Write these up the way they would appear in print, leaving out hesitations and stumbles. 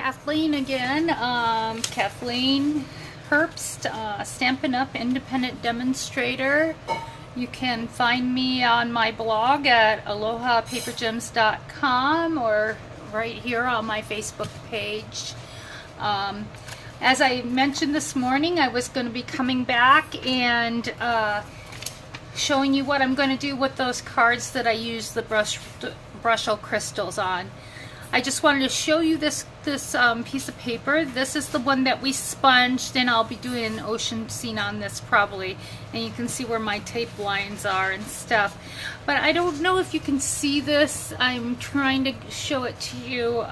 Kathleen again. Kathleen Herbst, Stampin' Up! Independent Demonstrator. You can find me on my blog at alohapapergems.com or right here on my Facebook page. As I mentioned this morning, I was going to be coming back and showing you what I'm going to do with those cards that I use the Brusho crystals on. I just wanted to show you this piece of paper. This is the one that we sponged, and I'll be doing an ocean scene on this probably, and you can see where my tape lines are and stuff. But I don't know if you can see this. I'm trying to show it to you,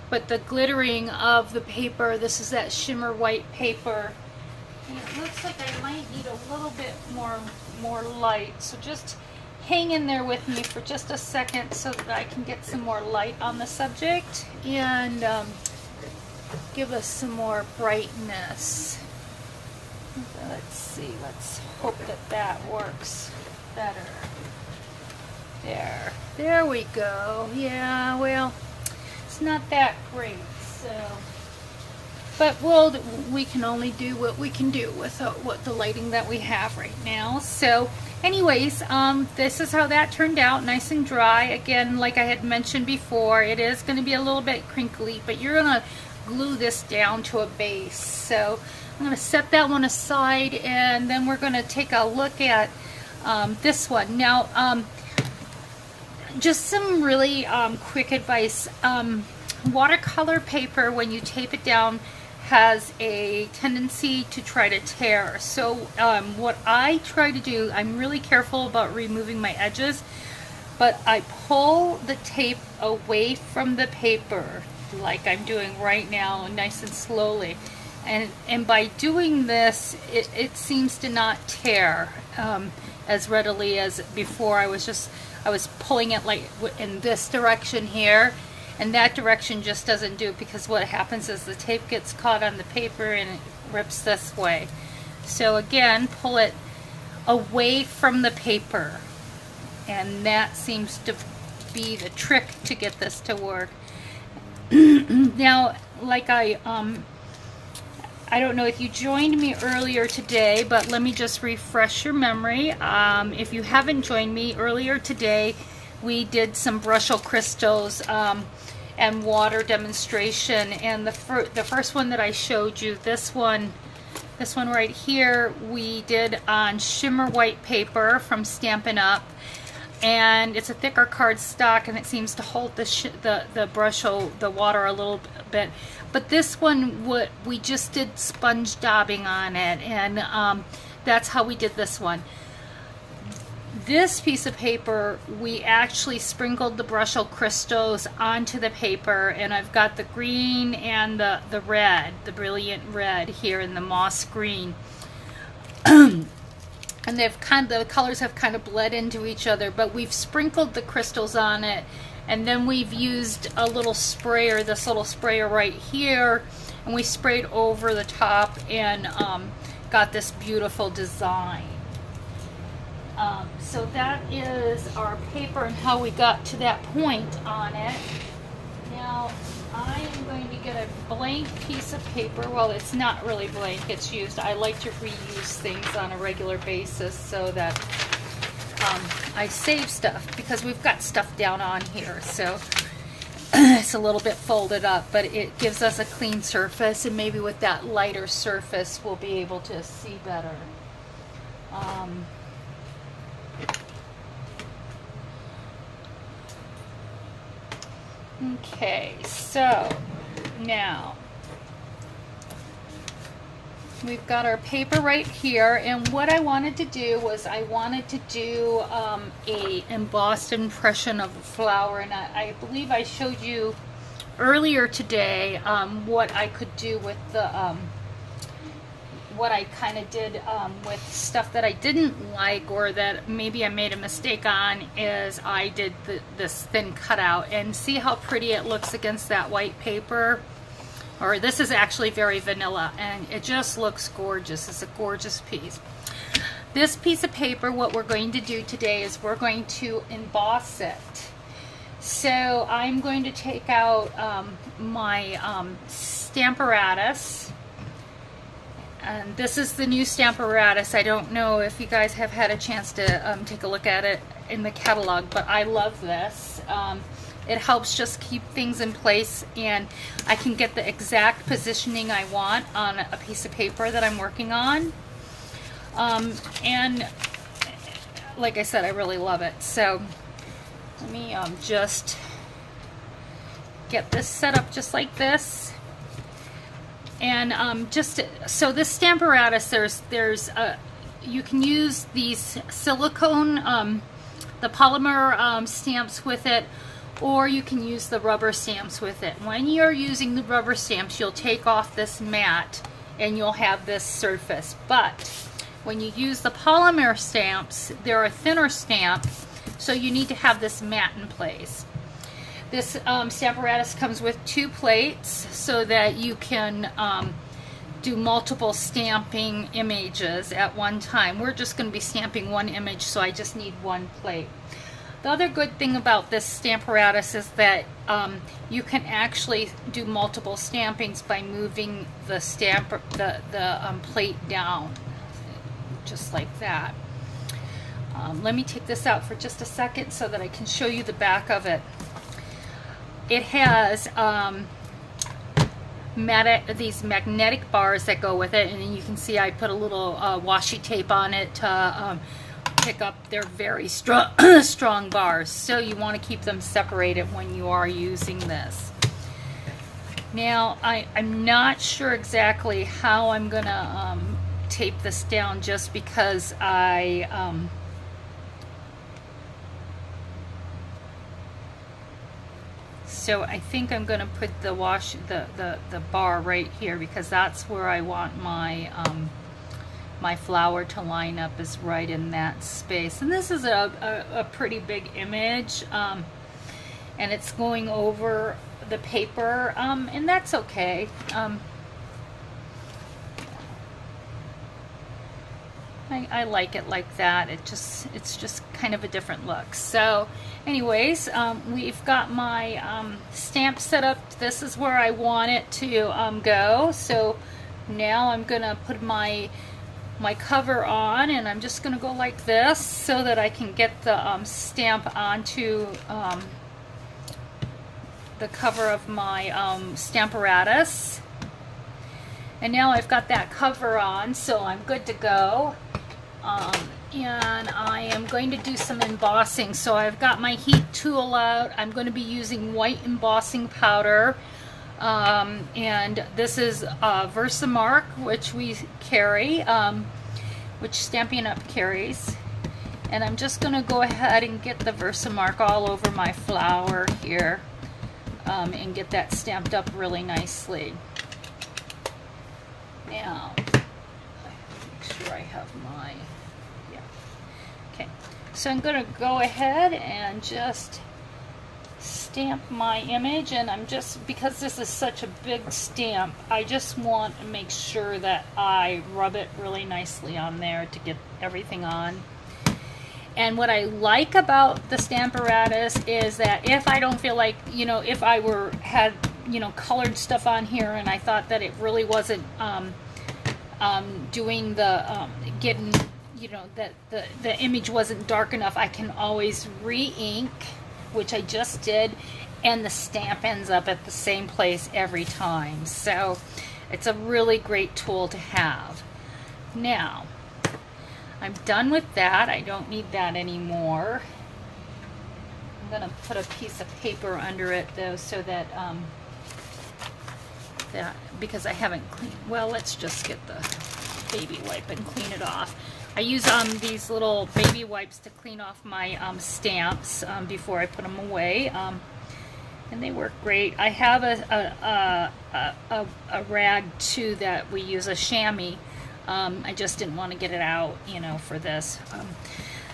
but the glittering of the paper, this is that shimmer white paper. And it looks like I might need a little bit more light, so just hang in there with me for just a second so that I can get some more light on the subject and give us some more brightness. Let's see, let's hope that that works better. There we go. Yeah, well, it's not that great, so, but we can only do what we can do with what the lighting that we have right now. So anyways, this is how that turned out, nice and dry. Again, like I had mentioned before, it is going to be a little bit crinkly, but you're going to glue this down to a base. So I'm going to set that one aside, and then we're going to take a look at this one. Now, just some really quick advice. Watercolor paper, when you tape it down, has a tendency to try to tear. So what I try to do, I'm really careful about removing my edges, but I pull the tape away from the paper like I'm doing right now, nice and slowly, and by doing this it seems to not tear as readily as before. I was pulling it like in this direction here, and that direction just doesn't do it, because what happens is the tape gets caught on the paper and it rips this way. So again, pull it away from the paper, and that seems to be the trick to get this to work. Now, like I don't know if you joined me earlier today, but let me just refresh your memory. If you haven't joined me earlier today, we did some Brusho crystals and water demonstration, and the first one that I showed you, this one right here, we did on shimmer white paper from Stampin' Up, and it's a thicker cardstock, and it seems to hold the Brusho, the water, a little bit. But this one, we just did sponge daubing on it, and that's how we did this one. This piece of paper, we actually sprinkled the Brusho crystals onto the paper, and I've got the green and the red, the brilliant red here in the moss green. And the colors have kind of bled into each other, but we've sprinkled the crystals on it, and then we've used a little sprayer, this little sprayer right here, and we sprayed over the top and got this beautiful design. So that is our paper and how we got to that point on it. Now I am going to get a blank piece of paper. Well, it's not really blank, it's used. I like to reuse things on a regular basis so that I save stuff, because we've got stuff down on here. So it's a little bit folded up, but it gives us a clean surface, and maybe with that lighter surface we'll be able to see better. Okay, so now we've got our paper right here, and what I wanted to do was I wanted to do a embossed impression of a flower, and I believe I showed you earlier today what I could do with the what I kind of did with stuff that I didn't like, or that maybe I made a mistake on, is I did this thin cutout, and see how pretty it looks against that white paper. Or this is actually very vanilla, and it just looks gorgeous. It's a gorgeous piece. This piece of paper, what we're going to do today is we're going to emboss it. So I'm going to take out my Stamparatus. And this is the new Stamparatus. I don't know if you guys have had a chance to take a look at it in the catalog, but I love this. It helps just keep things in place, and I can get the exact positioning I want on a piece of paper that I'm working on. And like I said, I really love it. So let me just get this set up just like this. And just so this Stamparatus, you can use these silicone, the polymer stamps with it, or you can use the rubber stamps with it. When you're using the rubber stamps, you'll take off this mat and you'll have this surface. But when you use the polymer stamps, they're a thinner stamp, so you need to have this mat in place. This Stamparatus comes with 2 plates so that you can do multiple stamping images at one time. We're just going to be stamping one image, so I just need 1 plate. The other good thing about this Stamparatus is that you can actually do multiple stampings by moving the plate down, just like that. Let me take this out for just a second so that I can show you the back of it. It has these magnetic bars that go with it, and you can see I put a little washi tape on it to pick up. They're very strong bars, so you want to keep them separated when you are using this. Now I'm not sure exactly how I'm gonna tape this down, just because so I think I'm gonna put the bar right here, because that's where I want my my flower to line up, is right in that space. And this is a pretty big image, and it's going over the paper, and that's okay. I like it like that. It's just kind of a different look. So anyways, we've got my stamp set up. This is where I want it to go. So now I'm gonna put my cover on, and I'm just gonna go like this so that I can get the stamp onto the cover of my Stamparatus. And now I've got that cover on, so I'm good to go. And I am going to do some embossing. So I've got my heat tool out. I'm going to be using white embossing powder. And this is Versamark, which we carry, which Stampin' Up! Carries. And I'm just going to go ahead and get the Versamark all over my flower here, and get that stamped up really nicely. Now, make sure I have my, yeah. Okay, so I'm going to go ahead and just stamp my image, and I'm just, because this is such a big stamp, I just want to make sure that I rub it really nicely on there to get everything on. And what I like about the Stamparatus is that if I don't feel like, you know, if I had colored stuff on here and I thought that it really wasn't doing the getting, that the image wasn't dark enough, I can always re-ink, which I just did, and the stamp ends up at the same place every time. So it's a really great tool to have. Now I'm done with that. I don't need that anymore. I'm gonna put a piece of paper under it though, so that because I haven't cleaned, well, let's just get the baby wipe and clean it off. I use these little baby wipes to clean off my stamps before I put them away, and they work great. I have a rag too that we use, a chamois. I just didn't want to get it out, for this.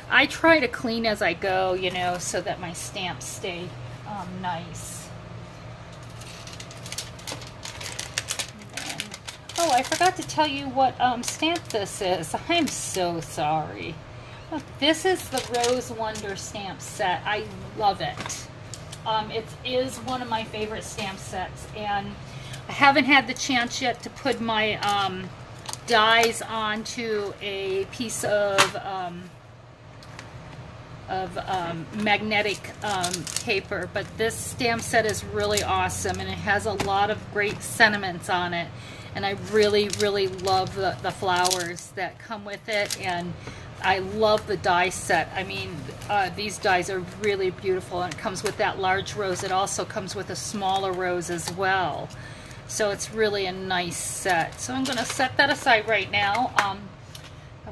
I try to clean as I go, so that my stamps stay nice. Oh, I forgot to tell you what stamp this is. I'm so sorry. Look, this is the Rose Wonder stamp set. I love it. It is one of my favorite stamp sets, and I haven't had the chance yet to put my dies onto a piece of magnetic paper, but this stamp set is really awesome, and it has a lot of great sentiments on it, and I really love the flowers that come with it, and I love the die set. I mean, these dies are really beautiful, and it comes with that large rose. It also comes with a smaller rose as well. So it's really a nice set. So I'm going to set that aside right now.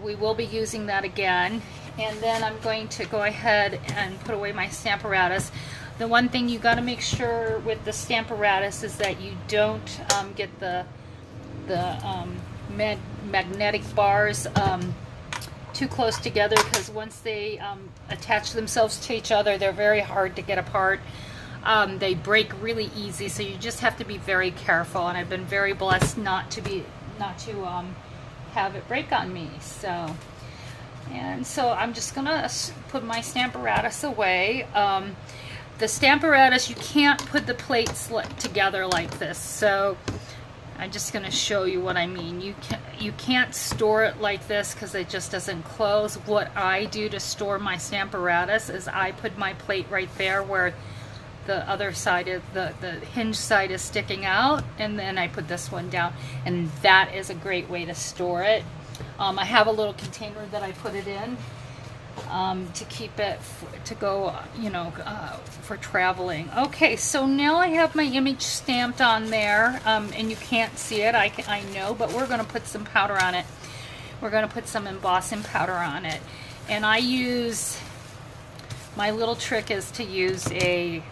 We will be using that again. And then I'm going to go ahead and put away my Stamparatus. The one thing you got to make sure with the Stamparatus is that you don't get the magnetic bars too close together, because once they attach themselves to each other, they're very hard to get apart. They break really easy, so you just have to be very careful, and I've been very blessed not to have it break on me. So I'm just gonna put my Stamparatus away. The Stamparatus, you can't put the plates together like this, so I'm just going to show you what I mean. You can't store it like this because it just doesn't close. What I do to store my Stamparatus is I put my plate right there where the other side of the hinge side is sticking out, and then I put this one down, and that is a great way to store it. I have a little container that I put it in to keep it to go, for traveling. Okay, so now I have my image stamped on there, and you can't see it, I know, but we're going to put some powder on it. We're going to put some embossing powder on it, and my little trick is to use a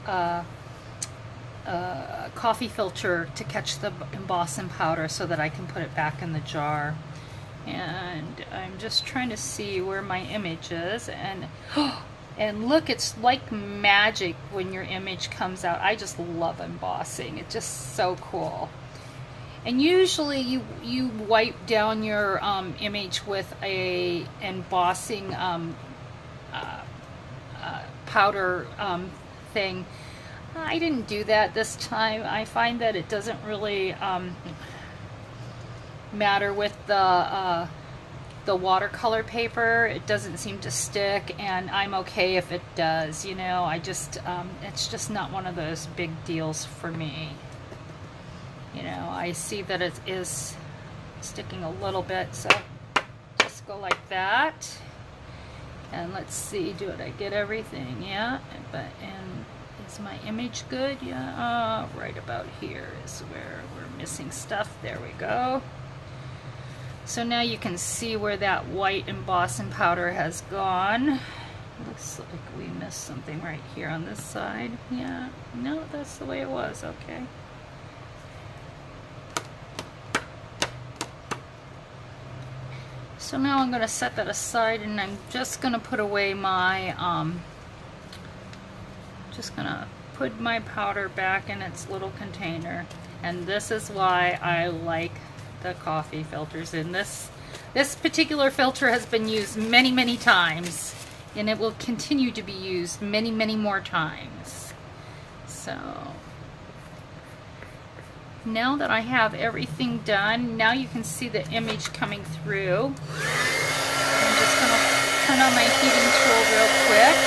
coffee filter to catch the embossing powder so that I can put it back in the jar. And I'm just trying to see where my image is, and look, it's like magic when your image comes out. I just love embossing. It's just so cool. And usually you wipe down your image with a embossing powder thing. I didn't do that this time. I find that it doesn't really matter with the watercolor paper. It doesn't seem to stick, and I'm okay if it does. It's just not one of those big deals for me. I see that it is sticking a little bit, so just go like that. And let's see, did I get everything? Yeah, and is my image good? Yeah, right about here is where we're missing stuff. There we go. So now you can see where that white embossing powder has gone. Looks like we missed something right here on this side. Yeah, no, that's the way it was. Okay. So now I'm going to set that aside, and I'm just going to put away my, just going to put my powder back in its little container. And this is why I like the coffee filters. And this particular filter has been used many times, and it will continue to be used many more times. So now that I have everything done, now you can see the image coming through. I'm just going to turn on my heating tool real quick,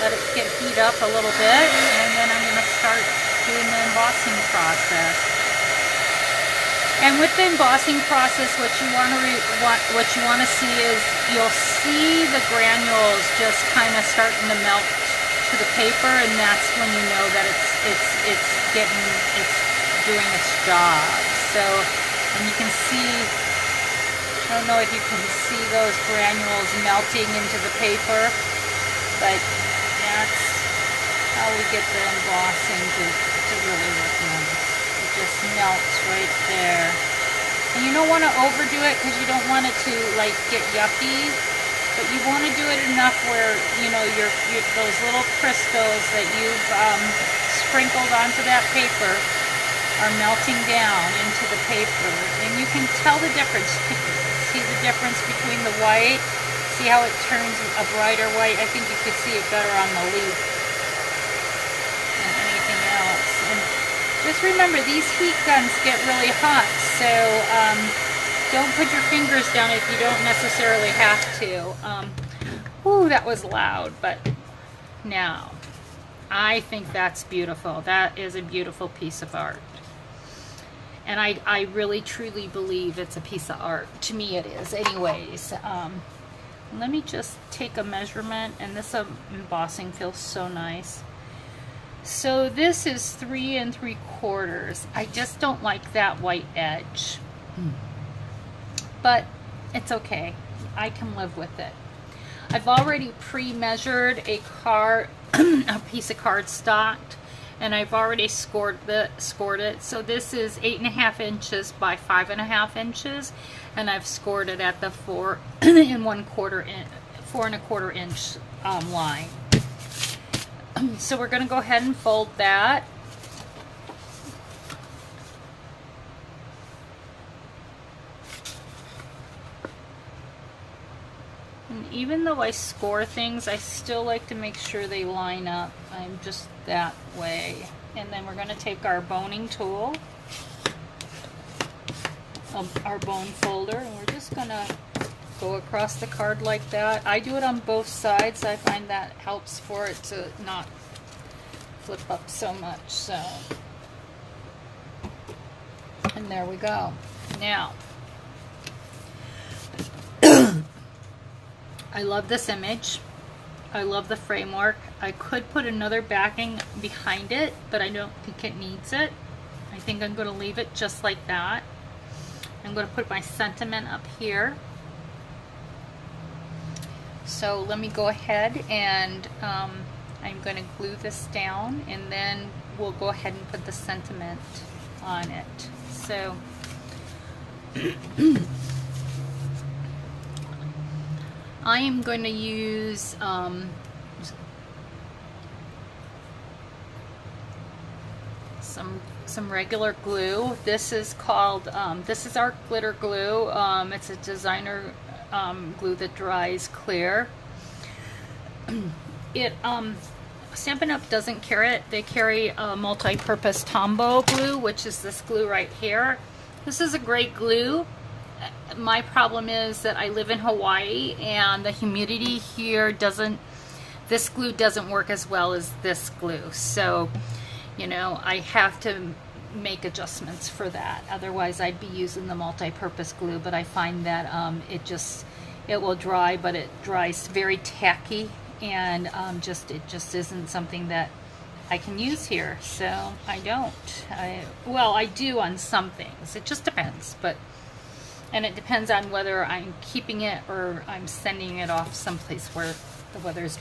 let it heat up a little bit, and then I'm going to start doing the embossing process. And with the embossing process, what you want to see is you'll see the granules just kind of starting to melt to the paper, and that's when you know that it's doing its job. So, and you can see, I don't know if you can see those granules melting into the paper, but that's how we get the embossing to really look nice. Just melts right there. And you don't want to overdo it because you don't want it to like get yucky, but you want to do it enough where your those little crystals that you've sprinkled onto that paper are melting down into the paper, and you can tell the difference. See the difference between the white. See how it turns a brighter white. I think you could see it better on the leaf. Just remember, these heat guns get really hot, so don't put your fingers down if you don't necessarily have to. Ooh, that was loud, but now, I think that's beautiful. That is a beautiful piece of art. And I really truly believe it's a piece of art. To me it is anyways. Let me just take a measurement, and this embossing feels so nice. So this is 3 3/4. I just don't like that white edge. But it's okay. I can live with it. I've already pre-measured a piece of cardstock, and I've already scored it. So this is 8.5 inches by 5.5 inches, and I've scored it at the 4 1/4 inch line. So we're going to go ahead and fold that. And even though I score things, I still like to make sure they line up. I'm just that way. And then we're going to take our boning tool, our bone folder, and we're just going to go across the card like that. I do it on both sides. I find that helps for it to not flip up so much. So, and there we go. Now, I love this image. I love the framework. I could put another backing behind it, but I don't think it needs it. I think I'm going to leave it just like that. I'm going to put my sentiment up here. So let me go ahead and I'm going to glue this down, and then we'll go ahead and put the sentiment on it. So I am going to use some regular glue. This is called this is our glitter glue. It's a designer glue that dries clear. It Stampin' Up! Doesn't carry it. They carry a multi-purpose Tombow glue, which is this glue right here. This is a great glue. My problem is that I live in Hawaii, and the humidity here this glue doesn't work as well as this glue. So, you know, I have to make adjustments for that. Otherwise, I'd be using the multi-purpose glue, but I find that it will dry, but it dries very tacky, and it just isn't something that I can use here. So I don't. Well, I do on some things. It just depends, and it depends on whether I'm keeping it or I'm sending it off someplace where the weather's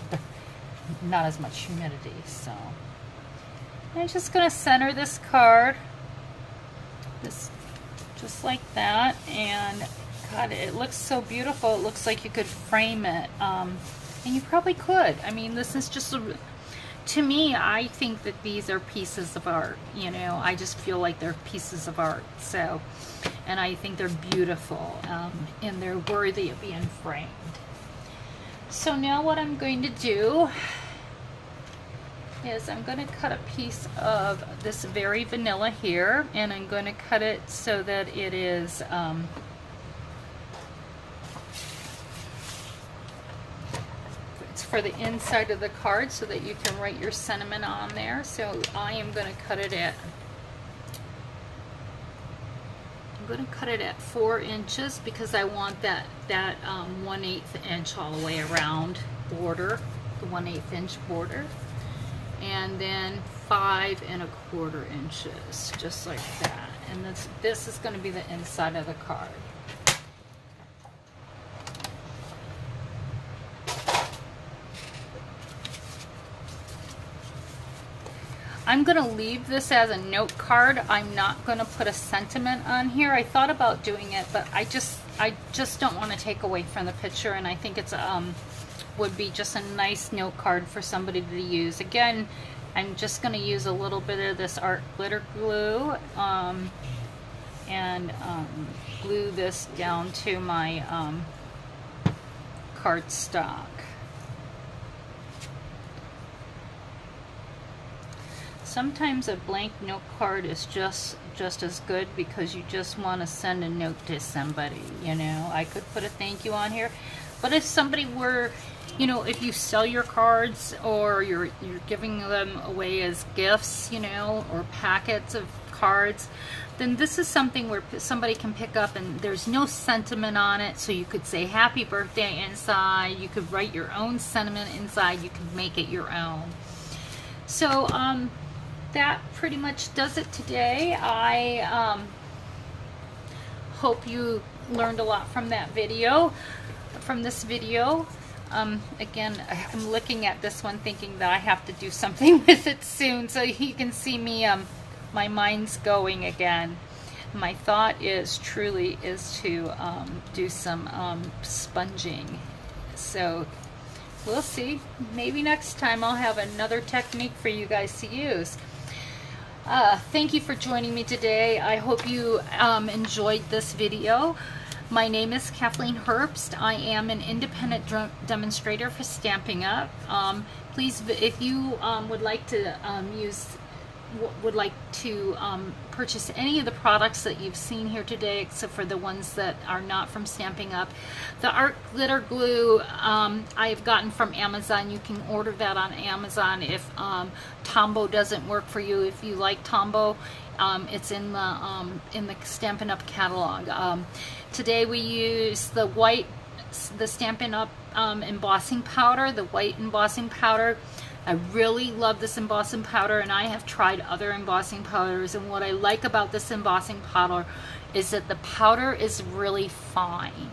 not as much humidity. So I'm just going to center this card, just like that, and God, it looks so beautiful. It looks like you could frame it, and you probably could. I mean, this is just to me, I think that these are pieces of art. You know, I just feel like they're pieces of art. So, and I think they're beautiful, and they're worthy of being framed. So now what I'm going to do is I'm going to cut a piece of this very vanilla here, and I'm going to cut it so that it is it's for the inside of the card so that you can write your sentiment on there. So I am going to cut it at 4 inches because I want that 1/8 inch all the way around border, the 1/8 inch border. And then 5 1/4 inches, just like that. And this is going to be the inside of the card. I'm going to leave this as a note card. I'm not going to put a sentiment on here. I thought about doing it, but I just don't want to take away from the picture, and I think it's would be just a nice note card for somebody to use. Again, I'm just going to use a little bit of this art glitter glue and glue this down to my cardstock. sometimes a blank note card is just as good, because you just want to send a note to somebody, you know. I could put a thank you on here, but if somebody were, you know, if you sell your cards, or you're giving them away as gifts, you know, or packets of cards, then this is something where somebody can pick up and there's no sentiment on it, so you could say happy birthday inside, you could write your own sentiment inside, you could make it your own. So that pretty much does it today. I hope you learned a lot from that video, from this video. Again, I'm looking at this one thinking that I have to do something with it soon, so you can see me, my mind's going again. My thought is truly to do some sponging. So we'll see. Maybe next time I'll have another technique for you guys to use. Thank you for joining me today. I hope you enjoyed this video. My name is Kathleen Herbst. I am an independent demonstrator for Stampin' Up. Please, if you would like to purchase any of the products that you've seen here today, except for the ones that are not from Stampin' Up. The art glitter glue I've gotten from Amazon. You can order that on Amazon if Tombow doesn't work for you. If you like Tombow, it's in the Stampin' Up catalog. Today we use the Stampin' Up embossing powder, the white embossing powder. I really love this embossing powder, and I have tried other embossing powders, and what I like about this embossing powder is that the powder is really fine.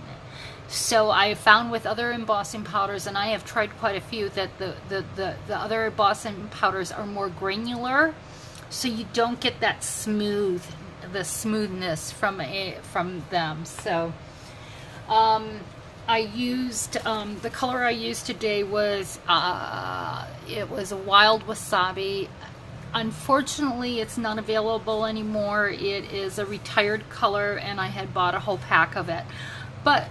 So I found with other embossing powders, and I have tried quite a few, that the other embossing powders are more granular, so you don't get that smoothness from them. So I used the color I used today was it was a wild wasabi. Unfortunately, it's not available anymore. It is a retired color, and I had bought a whole pack of it. But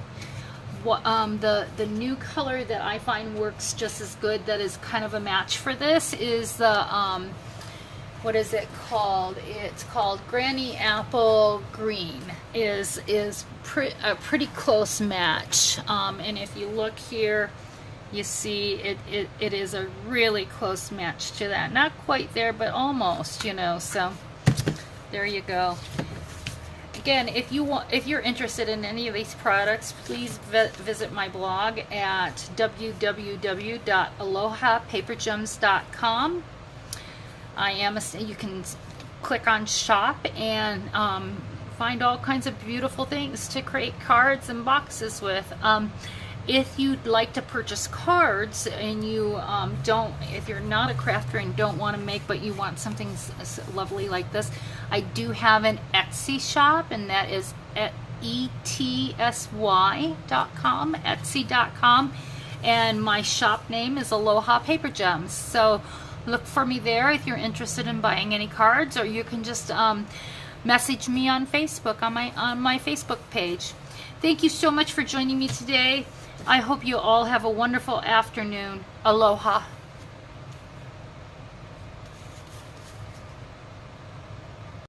the new color that I find works just as good, that is kind of a match for this, is the what is it called? It's called Granny Apple Green. Is a pretty close match, and if you look here, you see it is a really close match to that. Not quite there, but almost, you know. So there you go. Again, if you're interested in any of these products, please visit my blog at www.alohapapergems.com. You can click on shop and find all kinds of beautiful things to create cards and boxes with. If you'd like to purchase cards and you if you're not a crafter and don't want to make, but you want something lovely like this, I do have an Etsy shop, and that is at etsy.com, etsy.com, and my shop name is Aloha Paper Gems. So look for me there if you're interested in buying any cards, or you can just message me on Facebook, on my Facebook page. Thank you so much for joining me today. I hope you all have a wonderful afternoon. Aloha.